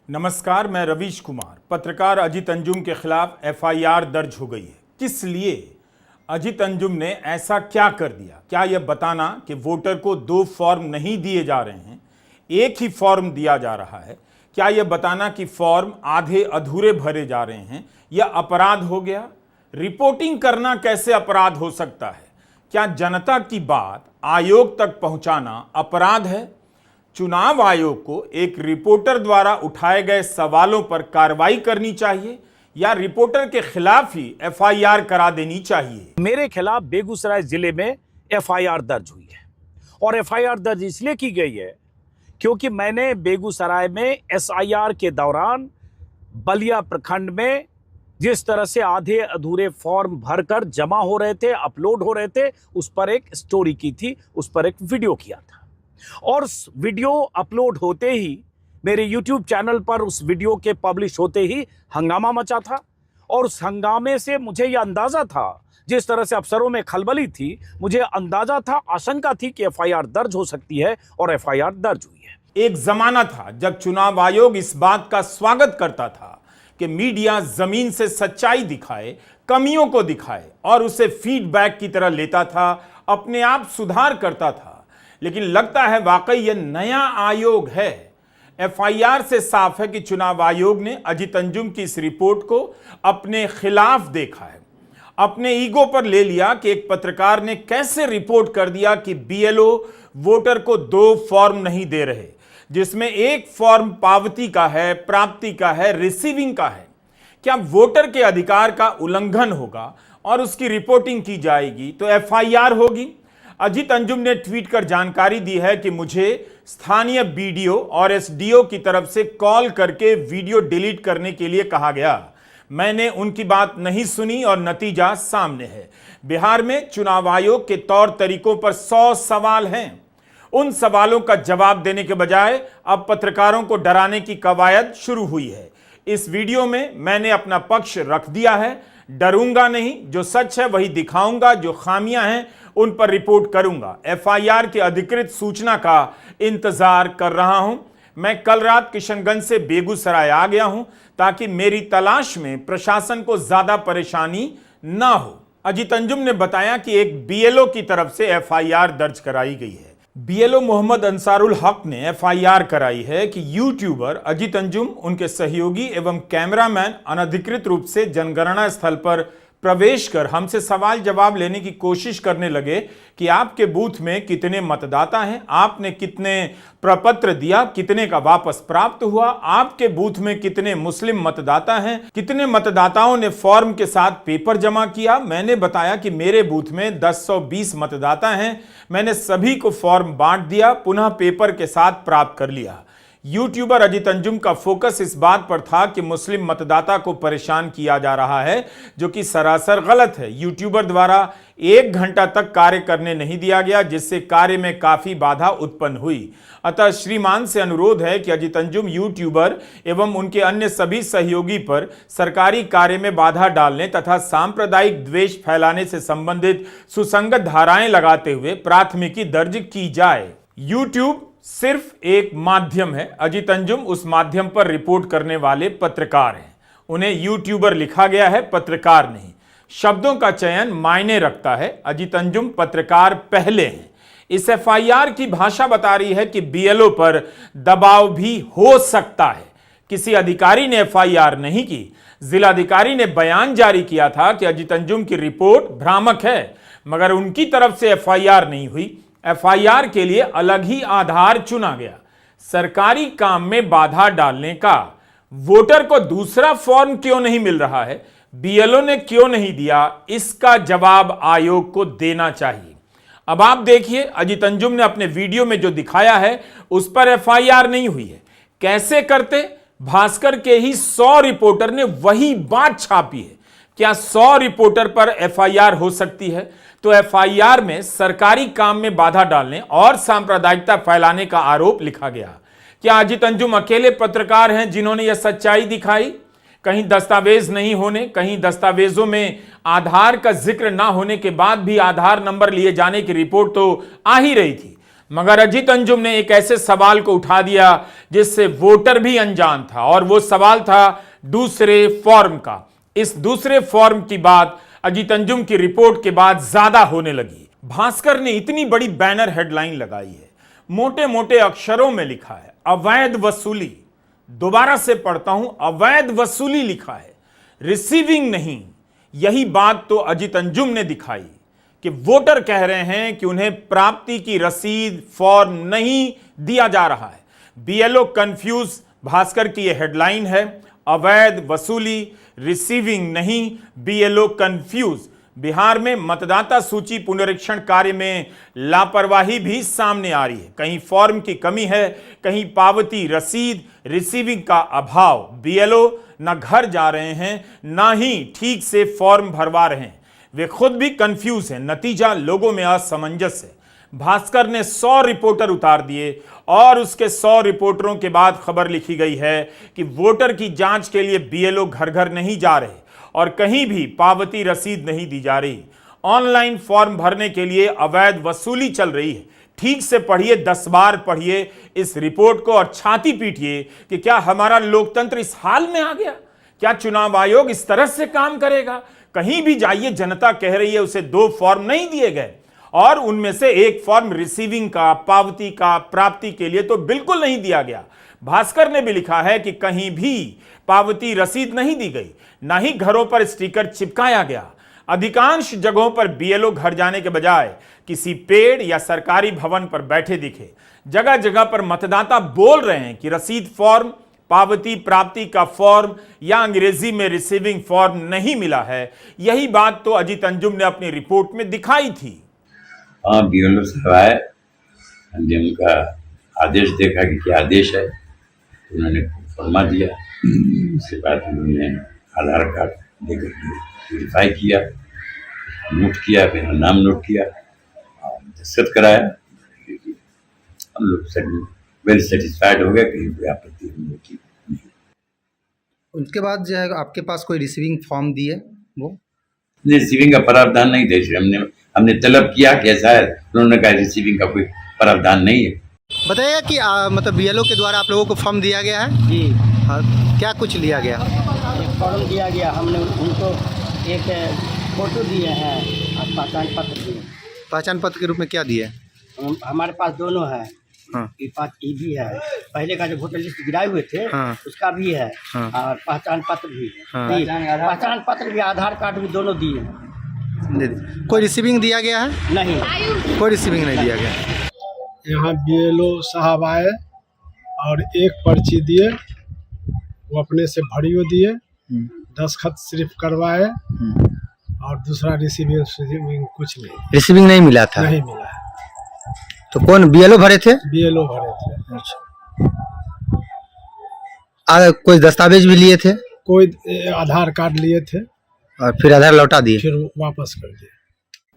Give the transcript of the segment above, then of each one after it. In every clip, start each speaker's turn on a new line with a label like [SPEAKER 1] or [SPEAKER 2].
[SPEAKER 1] नमस्कार, मैं रवीश कुमार। पत्रकार अजीत अंजुम के खिलाफ एफआईआर दर्ज हो गई है। किस लिए? अजीत अंजुम ने ऐसा क्या कर दिया? क्या यह बताना कि वोटर को दो फॉर्म नहीं दिए जा रहे हैं, एक ही फॉर्म दिया जा रहा है? क्या यह बताना कि फॉर्म आधे अधूरे भरे जा रहे हैं, यह अपराध हो गया? रिपोर्टिंग करना कैसे अपराध हो सकता है? क्या जनता की बात आयोग तक पहुंचाना अपराध है? चुनाव आयोग को एक रिपोर्टर द्वारा उठाए गए सवालों पर कार्रवाई करनी चाहिए या रिपोर्टर के खिलाफ ही एफआईआर करा देनी चाहिए?
[SPEAKER 2] मेरे खिलाफ बेगूसराय जिले में एफआईआर दर्ज हुई है और एफआईआर दर्ज इसलिए की गई है क्योंकि मैंने बेगूसराय में एसआईआर के दौरान बलिया प्रखंड में जिस तरह से आधे अधूरे फॉर्म भरकर जमा हो रहे थे, अपलोड हो रहे थे, उस पर एक स्टोरी की थी, उस पर एक वीडियो किया था और उस वीडियो अपलोड होते ही मेरे यूट्यूब चैनल पर उस वीडियो के पब्लिश होते ही हंगामा मचा था और उस हंगामे से मुझे यह अंदाजा था, जिस तरह से अफसरों में खलबली थी, मुझे अंदाजा था, आशंका थी कि एफआईआर दर्ज हो सकती है और एफआईआर दर्ज हुई है।
[SPEAKER 1] एक जमाना था जब चुनाव आयोग इस बात का स्वागत करता था कि मीडिया जमीन से सच्चाई दिखाए, कमियों को दिखाए और उसे फीडबैक की तरह लेता था, अपने आप सुधार करता था। लेकिन लगता है वाकई यह नया आयोग है। एफआईआर से साफ है कि चुनाव आयोग ने अजीत अंजुम की इस रिपोर्ट को अपने खिलाफ देखा है, अपने ईगो पर ले लिया कि एक पत्रकार ने कैसे रिपोर्ट कर दिया कि बीएलओ वोटर को दो फॉर्म नहीं दे रहे, जिसमें एक फॉर्म पावती का है, प्राप्ति का है, रिसीविंग का है। क्या वोटर के अधिकार का उल्लंघन होगा और उसकी रिपोर्टिंग की जाएगी तो एफआईआर होगी? अजीत अंजुम ने ट्वीट कर जानकारी दी है कि मुझे स्थानीय बीडीओ और एसडीओ की तरफ से कॉल करके वीडियो डिलीट करने के लिए कहा गया। मैंने उनकी बात नहीं सुनी और नतीजा सामने है। बिहार में चुनाव आयोग के तौर तरीकों पर 100 सवाल हैं। उन सवालों का जवाब देने के बजाय अब पत्रकारों को डराने की कवायद शुरू हुई है। इस वीडियो में मैंने अपना पक्ष रख दिया है। डरूंगा नहीं, जो सच है वही दिखाऊंगा, जो खामियां हैं उन पर रिपोर्ट करूंगा। एफआईआर की अधिकृत सूचना का इंतजार कर रहा हूं। मैं कल रात किशनगंज से बेगूसराय आ गया हूं ताकि मेरी तलाश में प्रशासन को ज्यादा परेशानी ना हो। अजीत अंजुम ने बताया कि एक बीएलओ की तरफ से एफआईआर दर्ज कराई गई है। बीएलओ मोहम्मद अंसारुल हक ने एफआईआर कराई है कि यूट्यूबर अजीत अंजुम, उनके सहयोगी एवं कैमरामैन अनधिकृत रूप से जनगणना स्थल पर प्रवेश कर हमसे सवाल जवाब लेने की कोशिश करने लगे कि आपके बूथ में कितने मतदाता हैं, आपने कितने प्रपत्र दिया, कितने का वापस प्राप्त हुआ, आपके बूथ में कितने मुस्लिम मतदाता हैं, कितने मतदाताओं ने फॉर्म के साथ पेपर जमा किया। मैंने बताया कि मेरे बूथ में 1020 मतदाता हैं। मैंने सभी को फॉर्म बांट दिया, पुनः पेपर के साथ प्राप्त कर लिया। यूट्यूबर अजीत अंजुम का फोकस इस बात पर था कि मुस्लिम मतदाता को परेशान किया जा रहा है, जो कि सरासर गलत है। यूट्यूबर द्वारा 1 घंटा तक कार्य करने नहीं दिया गया, जिससे कार्य में काफी बाधा उत्पन्न हुई। अतः श्रीमान से अनुरोध है कि अजीत अंजुम यूट्यूबर एवं उनके अन्य सभी सहयोगी पर सरकारी कार्य में बाधा डालने तथा सांप्रदायिक द्वेष फैलाने से संबंधित सुसंगत धाराएं लगाते हुए प्राथमिकी दर्ज की जाए। यूट्यूब सिर्फ एक माध्यम है। अजीत अंजुम उस माध्यम पर रिपोर्ट करने वाले पत्रकार हैं। उन्हें यूट्यूबर लिखा गया है, पत्रकार नहीं। शब्दों का चयन मायने रखता है। अजीत अंजुम पत्रकार पहले हैं। इस एफआईआर की भाषा बता रही है कि बीएलओ पर दबाव भी हो सकता है। किसी अधिकारी ने एफआईआर नहीं की। जिलाधिकारी ने बयान जारी किया था कि अजीत अंजुम की रिपोर्ट भ्रामक है, मगर उनकी तरफ से एफआईआर नहीं हुई। एफआईआर के लिए अलग ही आधार चुना गया। सरकारी काम में बाधा डालने का। वोटर को दूसरा फॉर्म क्यों नहीं मिल रहा है, बीएलओ ने क्यों नहीं दिया, इसका जवाब आयोग को देना चाहिए। अब आप देखिए, अजीत अंजुम ने अपने वीडियो में जो दिखाया है उस पर एफआईआर नहीं हुई है। कैसे करते? भास्कर के ही 100 रिपोर्टर ने वही बात छापी है। क्या 100 रिपोर्टर पर एफआईआर हो सकती है? तो एफआईआर में सरकारी काम में बाधा डालने और सांप्रदायिकता फैलाने का आरोप लिखा गया। क्या अजीत अंजुम अकेले पत्रकार हैं जिन्होंने यह सच्चाई दिखाई? कहीं दस्तावेज नहीं होने, कहीं दस्तावेजों में आधार का जिक्र ना होने के बाद भी आधार नंबर लिए जाने की रिपोर्ट तो आ ही रही थी। मगर अजीत अंजुम ने एक ऐसे सवाल को उठा दिया जिससे वोटर भी अनजान था, और वो सवाल था दूसरे फॉर्म का। इस दूसरे फॉर्म की बात अजीत अंजुम की रिपोर्ट के बाद ज्यादा होने लगी। भास्कर ने इतनी बड़ी बैनर हेडलाइन लगाई है, मोटे मोटे अक्षरों में लिखा है अवैध वसूली। दोबारा से पढ़ता हूं, अवैध वसूली लिखा है, रिसीविंग नहीं। यही बात तो अजीत अंजुम ने दिखाई कि वोटर कह रहे हैं कि उन्हें प्राप्ति की रसीद फॉर्म नहीं दिया जा रहा है। बीएलओ कंफ्यूज, भास्कर की यह हेडलाइन है, अवैध वसूली, रिसीविंग नहीं, बीएलओ कंफ्यूज। बिहार में मतदाता सूची पुनरीक्षण कार्य में लापरवाही भी सामने आ रही है। कहीं फॉर्म की कमी है, कहीं पावती रसीद रिसीविंग का अभाव। बीएलओ न घर जा रहे हैं, ना ही ठीक से फॉर्म भरवा रहे हैं, वे खुद भी कंफ्यूज हैं। नतीजा लोगों में असमंजस है। भास्कर ने 100 रिपोर्टर उतार दिए और उसके 100 रिपोर्टरों के बाद खबर लिखी गई है कि वोटर की जांच के लिए बीएलओ घर घर नहीं जा रहे और कहीं भी पावती रसीद नहीं दी जा रही। ऑनलाइन फॉर्म भरने के लिए अवैध वसूली चल रही है। ठीक से पढ़िए, 10 बार पढ़िए इस रिपोर्ट को और छाती पीटिए कि क्या हमारा लोकतंत्र इस हाल में आ गया? क्या चुनाव आयोग इस तरह से काम करेगा? कहीं भी जाइए, जनता कह रही है उसे 2 फॉर्म नहीं दिए गए और उनमें से एक फॉर्म रिसीविंग का, पावती का, प्राप्ति के लिए तो बिल्कुल नहीं दिया गया। भास्कर ने भी लिखा है कि कहीं भी पावती रसीद नहीं दी गई, ना ही घरों पर स्टिकर चिपकाया गया। अधिकांश जगहों पर बीएलओ घर जाने के बजाय किसी पेड़ या सरकारी भवन पर बैठे दिखे। जगह जगह पर मतदाता बोल रहे हैं कि रसीद फॉर्म, पावती प्राप्ति का फॉर्म या अंग्रेजी में रिसीविंग फॉर्म नहीं मिला है। यही बात तो अजीत अंजुम ने अपनी रिपोर्ट में दिखाई थी।
[SPEAKER 3] हाँ, बीएलओ साहब आए, हमने उनका आदेश देखा कि क्या आदेश है, तो उन्होंने फरमा दिया। उसके बाद उन्होंने आधार कार्ड लेकर वेरीफाई किया, नोट किया, फिर नाम नोट किया और दस्तखत कराया। हम लोग वेल सेटिस्फाइड हो गए, कहीं कोई आपत्ति नहीं की।
[SPEAKER 4] उसके बाद जो है आपके पास कोई रिसीविंग फॉर्म दिए वो?
[SPEAKER 3] रिसीविंग का प्रावधान नहीं थे। हमने तलब किया कि ऐसा है, उन्होंने कहा रिसीविंग का कोई प्रावधान नहीं है।
[SPEAKER 4] बताइए कि मतलब बीएलओ के द्वारा आप लोगों को फॉर्म दिया गया है?
[SPEAKER 5] जी,
[SPEAKER 4] हाँ, क्या कुछ लिया गया?
[SPEAKER 5] एक फॉर्म दिया गया, हमने उनको एक फ़ोटो दिए हैं और पहचान पत्र दिए।
[SPEAKER 4] पहचान पत्र के रूप में क्या दिए?
[SPEAKER 5] हमारे पास दोनों है।
[SPEAKER 4] हाँ।
[SPEAKER 5] ये भी है, पहले का जो वोटर लिस्ट गिराए हुए थे,
[SPEAKER 4] हाँ।
[SPEAKER 5] उसका भी है।
[SPEAKER 4] हाँ।
[SPEAKER 5] और पहचान पत्र भी है।
[SPEAKER 4] हाँ।
[SPEAKER 5] पहचान पत्र भी, आधार कार्ड भी, दोनों दिए हैं।
[SPEAKER 4] दे दी। कोई रिसीविंग दिया गया है?
[SPEAKER 5] नहीं,
[SPEAKER 4] कोई रिसीविंग नहीं दिया गया।
[SPEAKER 6] यहाँ बीएलओ साहब आए और एक पर्ची दिए, वो अपने से भरियो दिए, दस्तखत सिर्फ करवाए और दूसरा रिसीविंग कुछ नहीं।
[SPEAKER 4] रिसीविंग नहीं मिला था?
[SPEAKER 6] नहीं मिला है।
[SPEAKER 4] तो कौन बीएलओ भरे थे?
[SPEAKER 6] बीएलओ भरे थे।
[SPEAKER 4] अच्छा। कोई दस्तावेज भी लिए थे?
[SPEAKER 6] कोई आधार कार्ड लिए थे
[SPEAKER 4] और फिर आधार लौटा दिए?
[SPEAKER 6] फिर वापस कर दिए।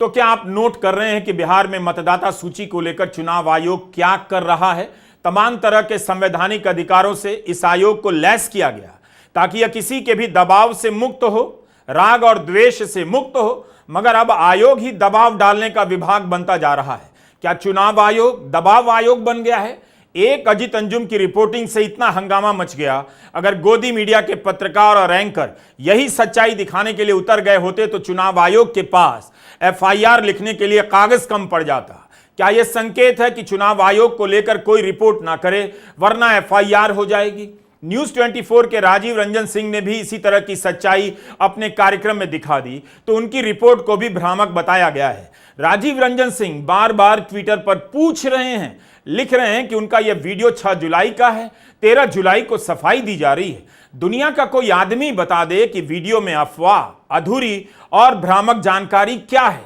[SPEAKER 1] तो क्या आप नोट कर रहे हैं कि बिहार में मतदाता सूची को लेकर चुनाव आयोग क्या कर रहा है? तमाम तरह के संवैधानिक अधिकारों से इस आयोग को लैस किया गया ताकि यह किसी के भी दबाव से मुक्त हो, राग और द्वेष से मुक्त हो। मगर अब आयोग ही दबाव डालने का विभाग बनता जा रहा है। क्या चुनाव आयोग दबाव आयोग बन गया है? एक अजीत अंजुम की रिपोर्टिंग से इतना हंगामा मच गया। अगर गोदी मीडिया के पत्रकार और एंकर यही सच्चाई दिखाने के लिए उतर गए होते तो चुनाव आयोग के पास एफआईआर लिखने के लिए कागज कम पड़ जाता। क्या यह संकेत है कि चुनाव आयोग को लेकर कोई रिपोर्ट ना करे वरना एफआईआर हो जाएगी? न्यूज 24 के राजीव रंजन सिंह ने भी इसी तरह की सच्चाई अपने कार्यक्रम में दिखा दी तो उनकी रिपोर्ट को भी भ्रामक बताया गया है। राजीव रंजन सिंह बार बार ट्विटर पर पूछ रहे हैं, लिख रहे हैं कि उनका यह वीडियो 6 जुलाई का है, 13 जुलाई को सफाई दी जा रही है। दुनिया का कोई आदमी बता दे कि वीडियो में अफवाह, अधूरी और भ्रामक जानकारी क्या है?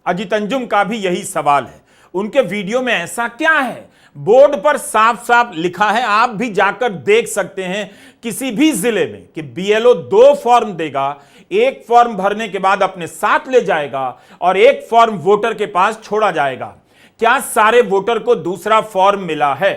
[SPEAKER 1] अजीत अंजुम का भी यही सवाल है। उनके वीडियो में ऐसा क्या है? बोर्ड पर साफ साफ लिखा है, आप भी जाकर देख सकते हैं किसी भी जिले में, कि बीएलओ 2 फॉर्म देगा, एक फॉर्म भरने के बाद अपने साथ ले जाएगा और एक फॉर्म वोटर के पास छोड़ा जाएगा। क्या सारे वोटर को दूसरा फॉर्म मिला है?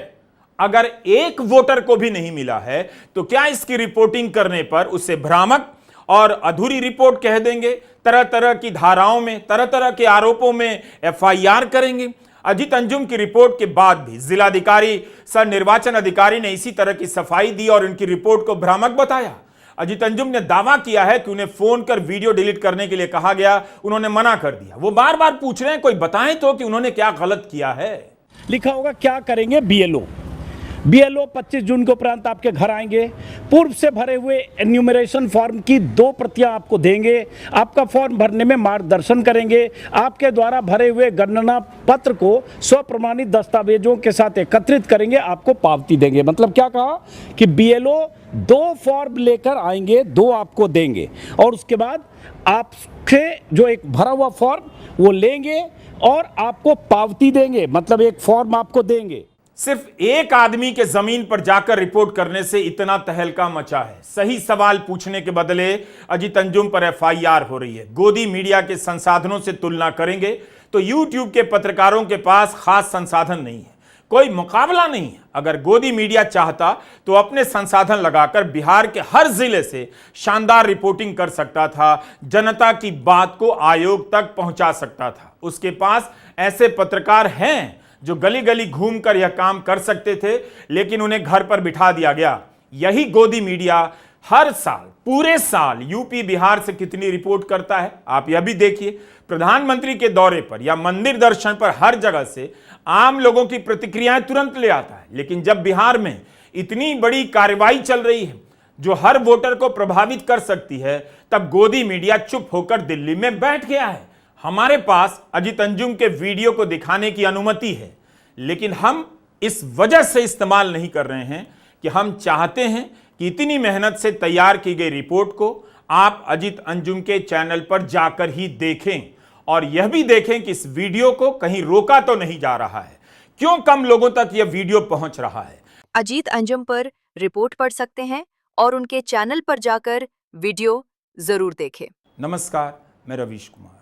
[SPEAKER 1] अगर एक वोटर को भी नहीं मिला है तो क्या इसकी रिपोर्टिंग करने पर उसे भ्रामक और अधूरी रिपोर्ट कह देंगे? तरह तरह की धाराओं में, तरह तरह के आरोपों में एफआईआर करेंगे? अजीत अंजुम की रिपोर्ट के बाद भी जिलाधिकारी सह निर्वाचन अधिकारी ने इसी तरह की सफाई दी और उनकी रिपोर्ट को भ्रामक बताया। अजीत अंजुम ने दावा किया है कि उन्हें फोन कर वीडियो डिलीट करने के लिए कहा गया, उन्होंने मना कर दिया। वो बार बार पूछ रहे हैं कोई बताएं तो कि उन्होंने क्या गलत किया है।
[SPEAKER 2] लिखा होगा क्या करेंगे बीएलओ 25 जून के उपरांत आपके घर आएंगे, पूर्व से भरे हुए एन्यूमरेशन फॉर्म की 2 प्रतियां आपको देंगे, आपका फॉर्म भरने में मार्गदर्शन करेंगे, आपके द्वारा भरे हुए गणना पत्र को स्वप्रमाणित दस्तावेजों के साथ एकत्रित करेंगे, आपको पावती देंगे। मतलब क्या कहा कि बीएलओ 2 फॉर्म लेकर आएंगे, 2 आपको देंगे और उसके बाद आपके जो एक भरा हुआ फॉर्म वो लेंगे और आपको पावती देंगे, मतलब एक फॉर्म आपको देंगे।
[SPEAKER 1] सिर्फ एक आदमी के जमीन पर जाकर रिपोर्ट करने से इतना तहलका मचा है। सही सवाल पूछने के बदले अजीत अंजुम पर एफआईआर हो रही है। गोदी मीडिया के संसाधनों से तुलना करेंगे तो यूट्यूब के पत्रकारों के पास खास संसाधन नहीं है, कोई मुकाबला नहीं है। अगर गोदी मीडिया चाहता तो अपने संसाधन लगाकर बिहार के हर जिले से शानदार रिपोर्टिंग कर सकता था, जनता की बात को आयोग तक पहुंचा सकता था। उसके पास ऐसे पत्रकार हैं जो गली गली घूमकर यह काम कर सकते थे, लेकिन उन्हें घर पर बिठा दिया गया। यही गोदी मीडिया हर साल, पूरे साल यूपी बिहार से कितनी रिपोर्ट करता है आप यह भी देखिए। प्रधानमंत्री के दौरे पर या मंदिर दर्शन पर हर जगह से आम लोगों की प्रतिक्रियाएं तुरंत ले आता है, लेकिन जब बिहार में इतनी बड़ी कार्रवाई चल रही है जो हर वोटर को प्रभावित कर सकती है, तब गोदी मीडिया चुप होकर दिल्ली में बैठ गया है। हमारे पास अजीत अंजुम के वीडियो को दिखाने की अनुमति है, लेकिन हम इस वजह से इस्तेमाल नहीं कर रहे हैं कि हम चाहते हैं कि इतनी मेहनत से तैयार की गई रिपोर्ट को आप अजीत अंजुम के चैनल पर जाकर ही देखें और यह भी देखें कि इस वीडियो को कहीं रोका तो नहीं जा रहा है, क्यों कम लोगों तक यह वीडियो पहुंच रहा है।
[SPEAKER 7] अजीत अंजुम पर रिपोर्ट पढ़ सकते हैं और उनके चैनल पर जाकर वीडियो जरूर देखें।
[SPEAKER 1] नमस्कार, मैं रवीश कुमार।